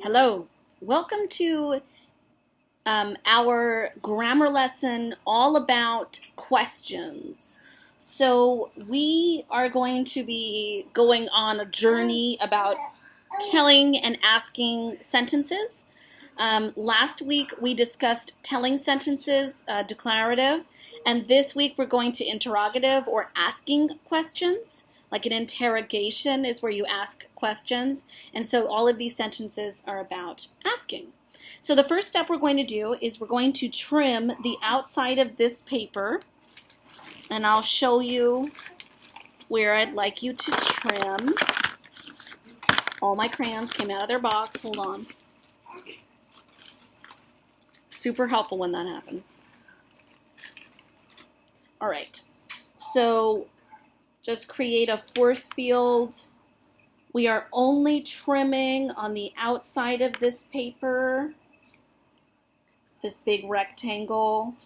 Hello, welcome to our grammar lesson all about questions. So, we are going to be going on a journey about telling and asking sentences. Last week we discussed telling sentences, declarative, and this week we're going to interrogative or asking questions. Like an interrogation is where you ask questions, and so all of these sentences are about asking. So the first step we're going to do is we're going to trim the outside of this paper, and I'll show you where I'd like you to trim. All my crayons came out of their box. Hold on. Super helpful when that happens. All right, so just create a force field. We are only trimming on the outside of this paper, this big rectangle.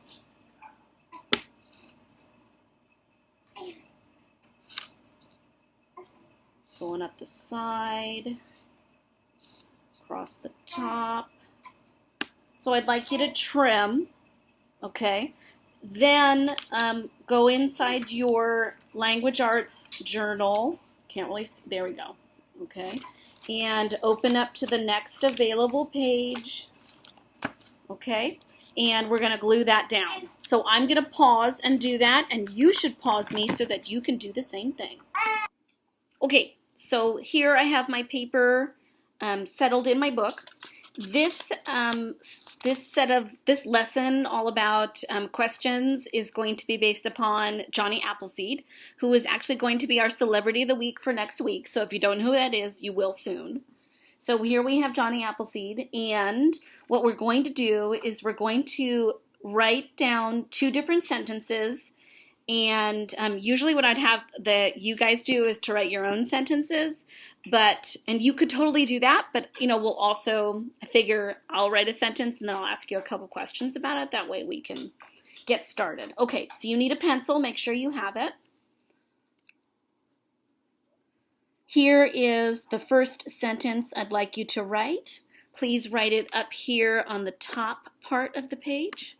Going up the side, across the top. So I'd like you to trim, okay? Then go inside your language arts journal. Can't really see, there we go, okay? And open up to the next available page, okay? And we're gonna glue that down. So I'm gonna pause and do that, and you should pause me so that you can do the same thing. Okay, so here I have my paper settled in my book. This lesson all about questions is going to be based upon Johnny Appleseed, who is actually going to be our celebrity of the week for next week. So if you don't know who that is, you will soon. So here we have Johnny Appleseed, and what we're going to do is we're going to write down two different sentences. And usually what I'd have that you guys do is to write your own sentences, and you could totally do that, but we'll also figure I'll write a sentence and then I'll ask you a couple questions about it. That way we can get started. Okay, so you need a pencil, make sure you have it. Here is the first sentence I'd like you to write. Please write it up here on the top part of the page.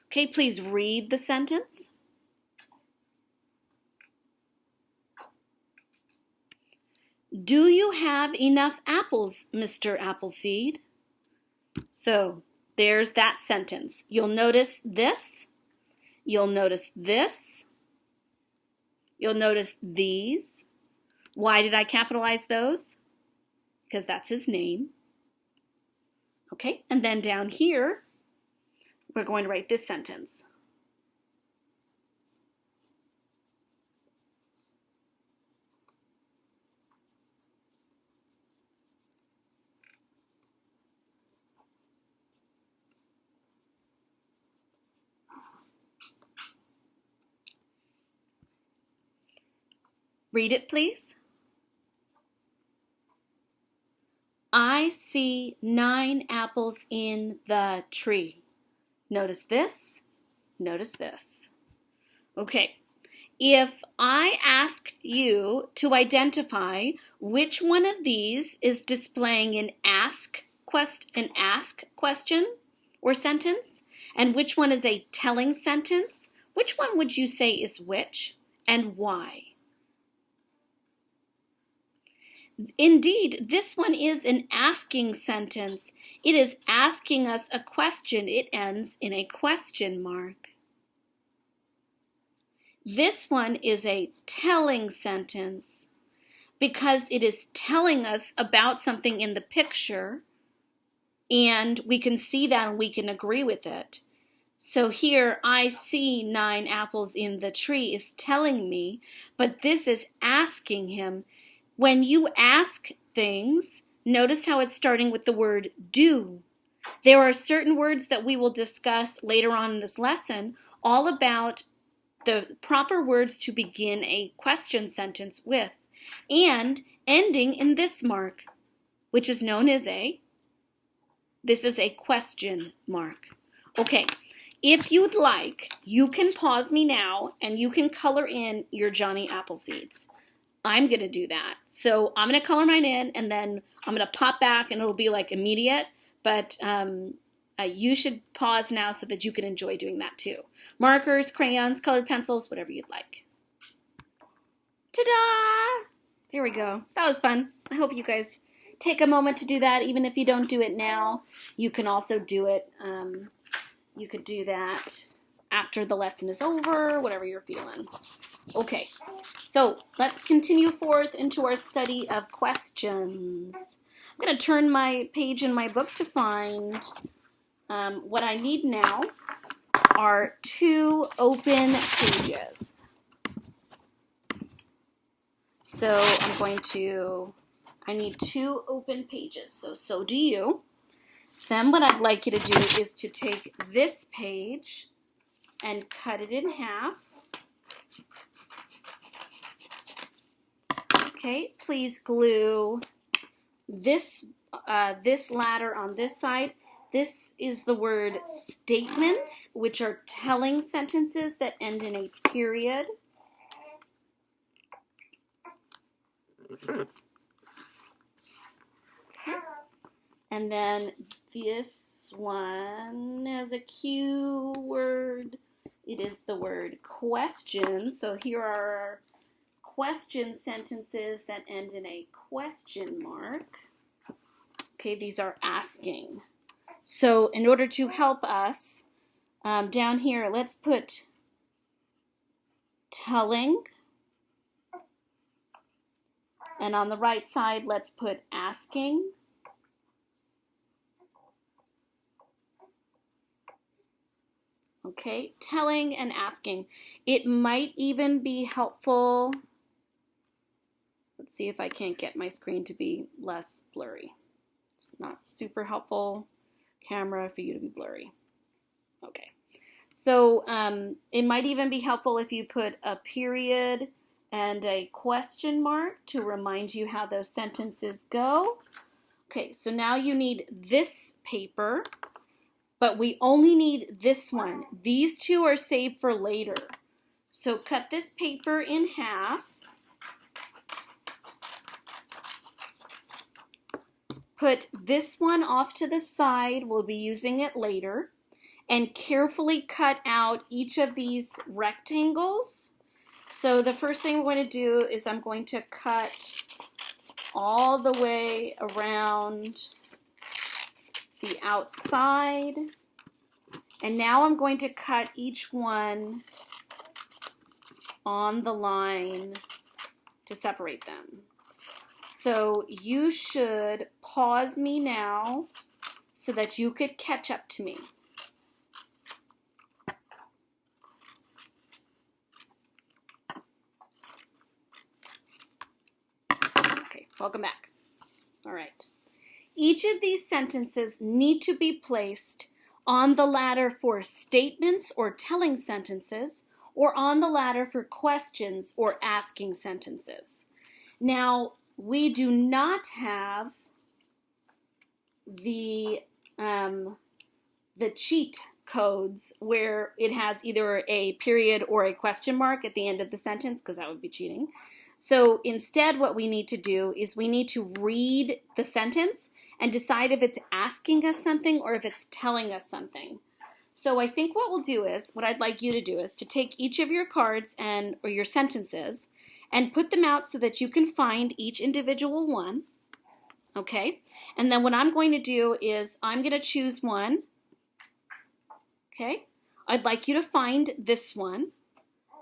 Okay, please read the sentence. Do you have enough apples, Mr. Appleseed? So there's that sentence. You'll notice this. You'll notice this. You'll notice these. Why did I capitalize those? Because that's his name. Okay, and then down here, we're going to write this sentence. Read it, please. I see 9 apples in the tree. Notice this. Notice this. Okay. If I ask you to identify which one of these is displaying an ask question or sentence, and which one is a telling sentence, which one would you say is which, and why? Indeed, this one is an asking sentence. It is asking us a question. It ends in a question mark. This one is a telling sentence because it is telling us about something in the picture, and we can see that and we can agree with it. So here, I see 9 apples in the tree is telling me, but this is asking him. When you ask things, notice how it's starting with the word do. There are certain words that we will discuss later on in this lesson all about the proper words to begin a question sentence with, and ending in this mark, which is known as this is a question mark. Okay, if you'd like, you can pause me now and you can color in your Johnny Appleseeds. I'm going to do that. So I'm going to color mine in, and then I'm going to pop back, and it'll be like immediate, but you should pause now so that you can enjoy doing that too. Markers, crayons, colored pencils, whatever you'd like. Ta-da! There we go. That was fun. I hope you guys take a moment to do that. Even if you don't do it now, you can also do it. You could do that after the lesson is over, whatever you're feeling. Okay, so let's continue forth into our study of questions. I'm going to turn my page in my book to find what I need now are 2 open pages. So I need 2 open pages, so do you. Then what I'd like you to do is to take this page and cut it in half. Okay, please glue this ladder on this side. This is the word statements, which are telling sentences that end in a period. Okay. And then this one has a Q word. It is the word question. So here are our question sentences that end in a question mark. Okay, these are asking. So in order to help us, down here, let's put telling. And on the right side, let's put asking. Okay, telling and asking. It might even be helpful. Let's see if I can't get my screen to be less blurry. It's not super helpful camera for you to be blurry. Okay, so it might even be helpful if you put a period and a question mark to remind you how those sentences go. Okay, so now you need this paper, but we only need this one. These 2 are saved for later. So cut this paper in half. Put this one off to the side. We'll be using it later. And carefully cut out each of these rectangles. So the first thing we're going to do is I'm going to cut all the way around the outside. And now I'm going to cut each one on the line to separate them. So you should pause me now so that you could catch up to me. Okay, welcome back. All right. Each of these sentences need to be placed on the ladder for statements or telling sentences, or on the ladder for questions or asking sentences. Now, we do not have the cheat codes where it has either a period or a question mark at the end of the sentence, because that would be cheating. So instead, what we need to do is we need to read the sentence and decide if it's asking us something or if it's telling us something. So I think what I'd like you to do is to take each of your cards or your sentences and put them out so that you can find each individual one. Okay? And then what I'm going to do is I'm going to choose one. Okay? I'd like you to find this one.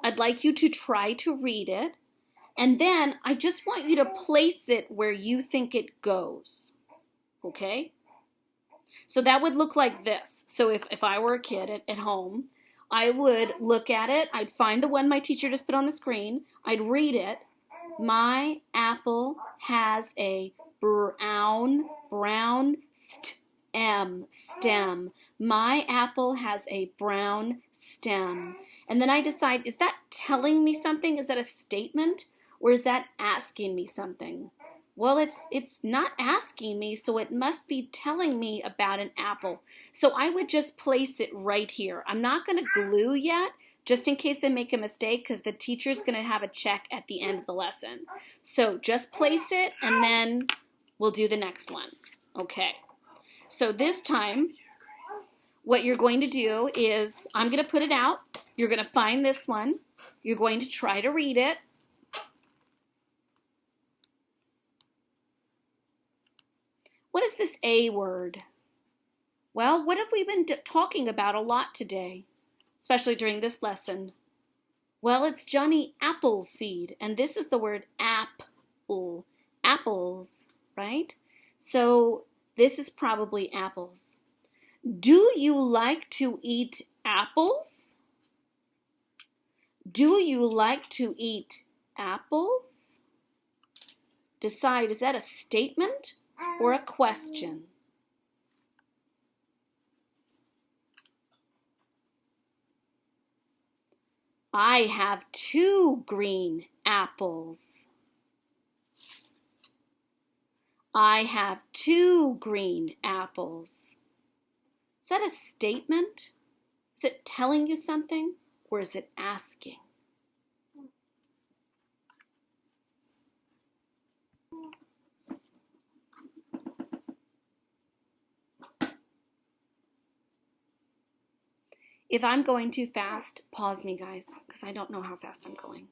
I'd like you to try to read it. And then I just want you to place it where you think it goes. Okay? So that would look like this. So if I were a kid at home, I would look at it. I'd find the one my teacher just put on the screen. I'd read it. My apple has a brown stem. My apple has a brown stem. And then I decide, is that telling me something? Is that a statement? Or is that asking me something? Well, it's not asking me, so it must be telling me about an apple. So I would just place it right here. I'm not going to glue yet, just in case I make a mistake, because the teacher's going to have a check at the end of the lesson. So just place it, and then we'll do the next one. Okay. So this time, what you're going to do is, I'm going to put it out. You're going to find this one. You're going to try to read it. What is this A word? Well, what have we been talking about a lot today, especially during this lesson? Well, it's Johnny Appleseed, and this is the word apple, apples, right? So this is probably apples. Do you like to eat apples? Do you like to eat apples? Decide, is that a statement or a question? I have 2 green apples. I have 2 green apples. Is that a statement? Is it telling you something, or is it asking? If I'm going too fast, pause me, guys, because I don't know how fast I'm going.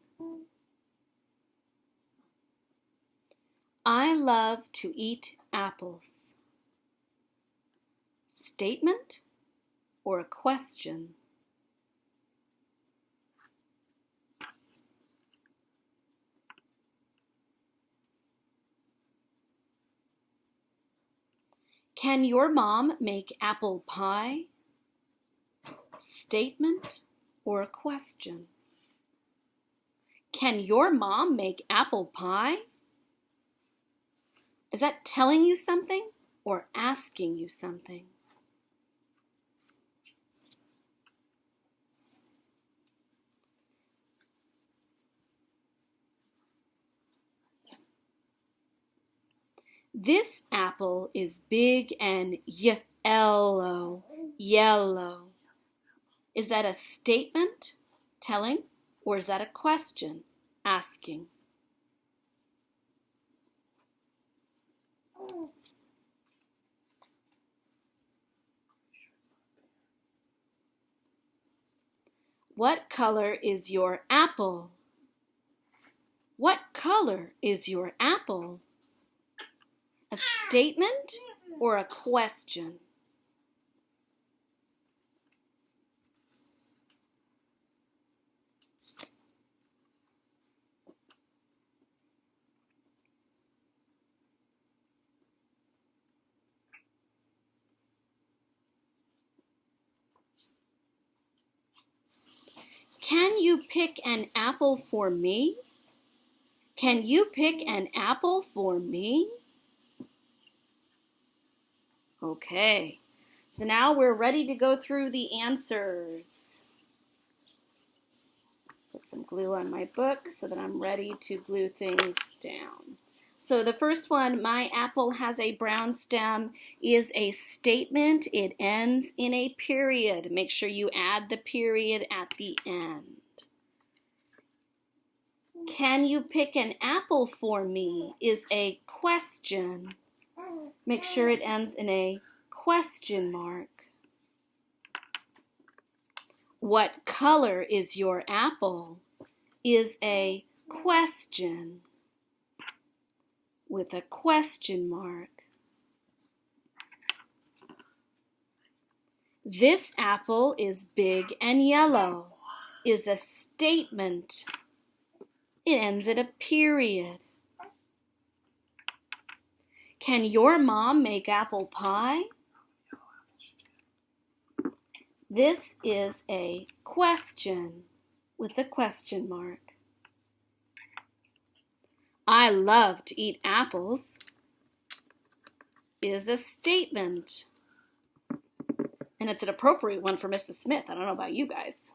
I love to eat apples. Statement or a question? Can your mom make apple pie? Statement or a question? Can your mom make apple pie? Is that telling you something or asking you something? This apple is big and yellow. Yellow. Is that a statement, telling, or is that a question, asking? What color is your apple? What color is your apple? A statement or a question? Can you pick an apple for me? Can you pick an apple for me? Okay, so now we're ready to go through the answers. Put some glue on my book so that I'm ready to glue things down. So the first one, my apple has a brown stem, is a statement. It ends in a period. Make sure you add the period at the end. Can you pick an apple for me is a question. Make sure it ends in a question mark. What color is your apple is a question with a question mark. This apple is big and yellow is a statement. It ends at a period. Can your mom make apple pie? This is a question with a question mark. I love to eat apples is a statement. And it's an appropriate one for Mrs. Smith. I don't know about you guys.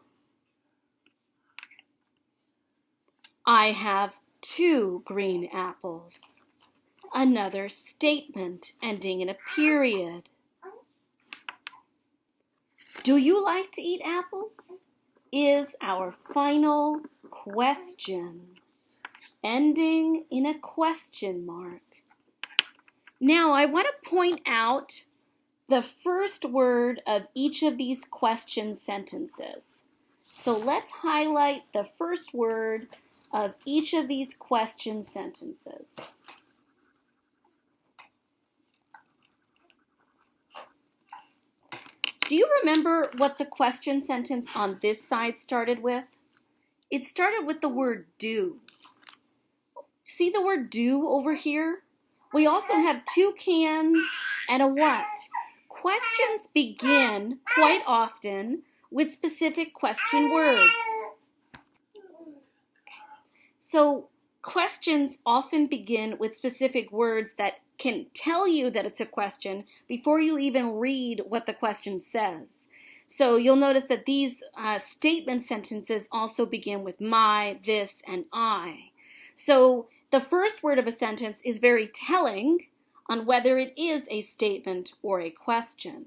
I have 2 green apples. Another statement ending in a period. Do you like to eat apples? Is our final question, ending in a question mark. Now, I want to point out the first word of each of these question sentences. So let's highlight the first word of each of these question sentences. Do you remember what the question sentence on this side started with? It started with the word do. See the word do over here? We also have 2 cans and a what? Questions begin quite often with specific question words. So questions often begin with specific words that can tell you that it's a question before you even read what the question says. So you'll notice that these statement sentences also begin with my, this, and I. So the first word of a sentence is very telling on whether it is a statement or a question.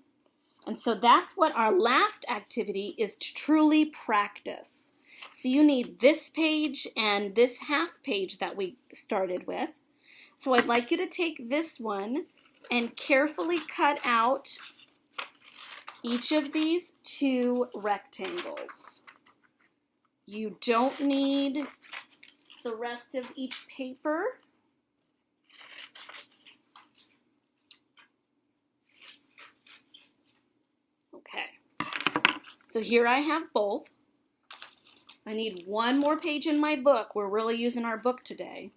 And so that's what our last activity is to truly practice. So you need this page and this half page that we started with. So I'd like you to take this one and carefully cut out each of these 2 rectangles. You don't need the rest of each paper. Okay, so here I have both. I need one more page in my book. We're really using our book today.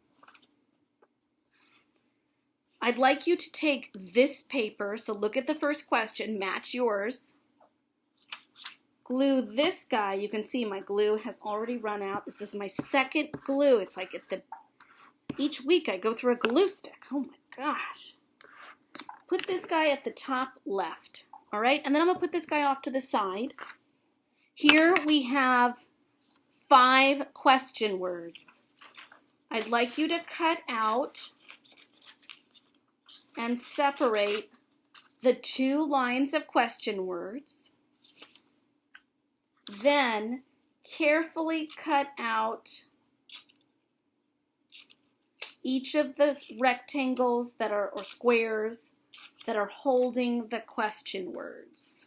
I'd like you to take this paper, so look at the first question, match yours. Glue this guy. You can see my glue has already run out. This is my second glue. It's like each week I go through a glue stick. Oh my gosh. Put this guy at the top left, all right? And then I'm gonna put this guy off to the side. Here we have 5 question words. I'd like you to cut out and separate the 2 lines of question words. Then carefully cut out each of the rectangles that are, or squares that are holding the question words.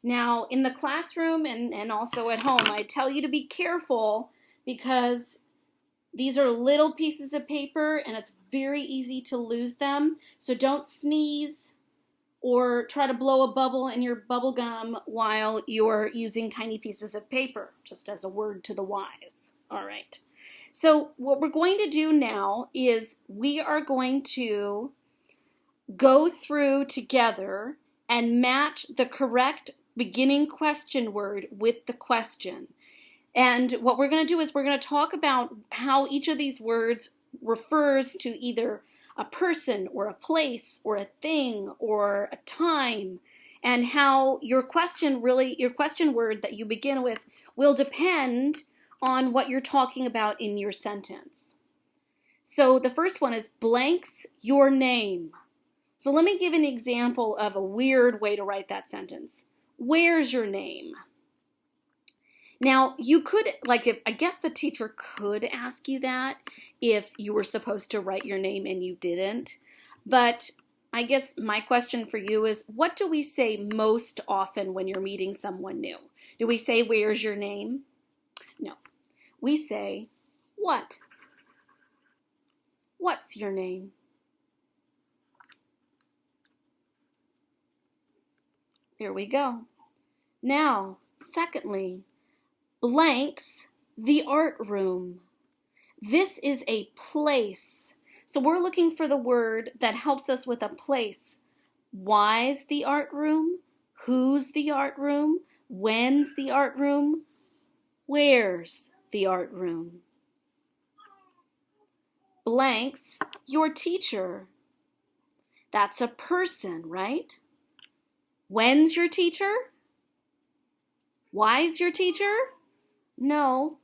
Now, in the classroom and also at home, I tell you to be careful because these are little pieces of paper and it's very easy to lose them. So don't sneeze or try to blow a bubble in your bubble gum while you're using tiny pieces of paper, just as a word to the wise. All right. So what we're going to do now is we are going to go through together and match the correct beginning question word with the question. And what we're going to do is we're going to talk about how each of these words refers to either a person or a place or a thing or a time, and how your question word that you begin with will depend on what you're talking about in your sentence. So the first one is blanks your name. So let me give an example of a weird way to write that sentence. Where's your name? Now, you could, I guess the teacher could ask you that if you were supposed to write your name and you didn't. But I guess my question for you is, what do we say most often when you're meeting someone new? Do we say, where's your name? No. We say, what? What's your name? There we go. Now, secondly, blanks the art room. This is a place. So we're looking for the word that helps us with a place. Why's the art room? Who's the art room? When's the art room? Where's the art room? Blanks your teacher. That's a person, right? When's your teacher? Why's your teacher? No,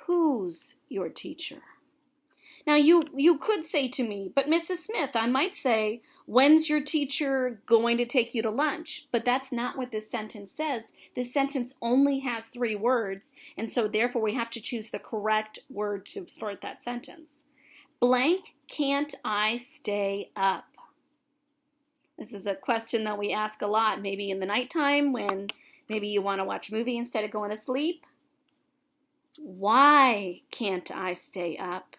who's your teacher? Now, you could say to me, but Mrs. Smith, I might say, when's your teacher going to take you to lunch? But that's not what this sentence says. This sentence only has 3 words, and so therefore we have to choose the correct word to start that sentence. Blank, can't I stay up? This is a question that we ask a lot, maybe in the nighttime when maybe you want to watch a movie instead of going to sleep. Why can't I stay up?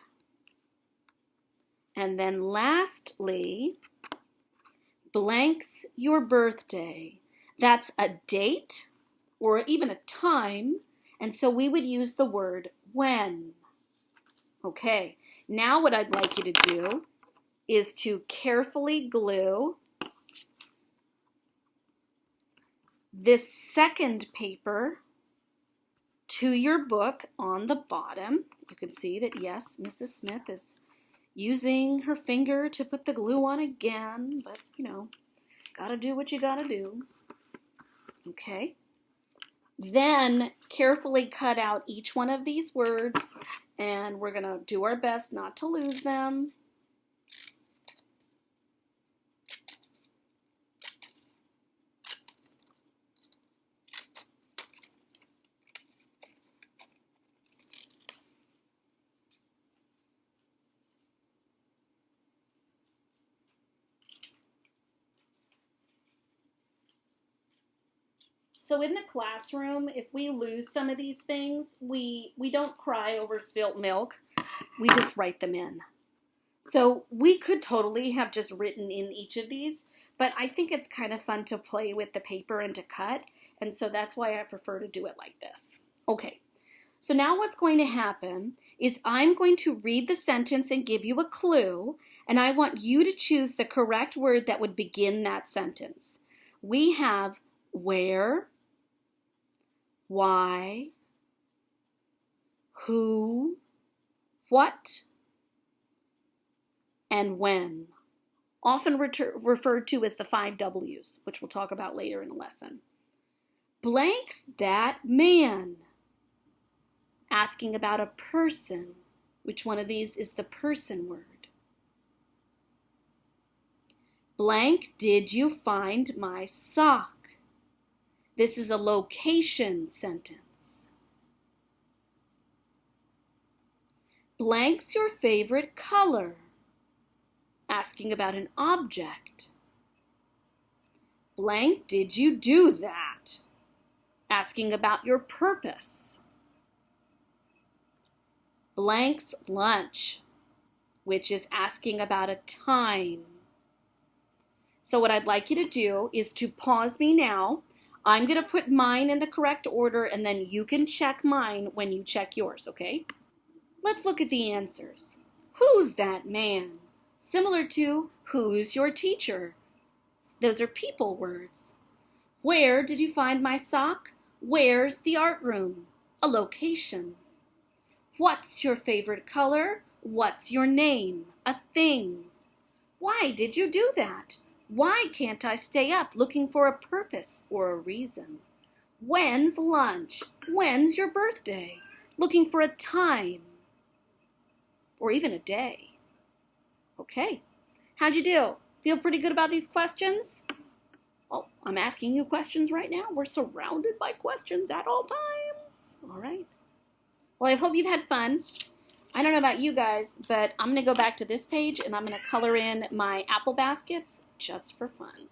And then lastly, blank's your birthday. That's a date or even a time, and so we would use the word when. Okay, now what I'd like you to do is to carefully glue this second paper to your book on the bottom. You can see that, yes, Mrs. Smith is using her finger to put the glue on again, but, gotta do what you gotta do. Okay. Then carefully cut out each one of these words, and we're gonna do our best not to lose them. So in the classroom, if we lose some of these things, we don't cry over spilt milk. We just write them in. So we could totally have just written in each of these, but I think it's kind of fun to play with the paper and to cut, and so that's why I prefer to do it like this. Okay, so now what's going to happen is I'm going to read the sentence and give you a clue, and I want you to choose the correct word that would begin that sentence. We have where, why, who, what, and when, often referred to as the 5 W's, which we'll talk about later in the lesson. Blank's that man? Asking about a person. Which one of these is the person word? Blank, did you find my sock? This is a location sentence. Blank's your favorite color? Asking about an object. Blank, did you do that? Asking about your purpose. Blank's lunch, which is asking about a time. So what I'd like you to do is to pause me now. I'm going to put mine in the correct order, and then you can check mine when you check yours, okay? Let's look at the answers. Who's that man? Similar to who's your teacher? Those are people words. Where did you find my sock? Where's the art room? A location. What's your favorite color? What's your name? A thing. Why did you do that? Why can't I stay up looking for a purpose or a reason? When's lunch? When's your birthday? Looking for a time or even a day. Okay, how'd you do? Feel pretty good about these questions? Oh, I'm asking you questions right now. We're surrounded by questions at all times. All right. Well, I hope you've had fun. I don't know about you guys, but I'm going to go back to this page and I'm going to color in my apple baskets just for fun.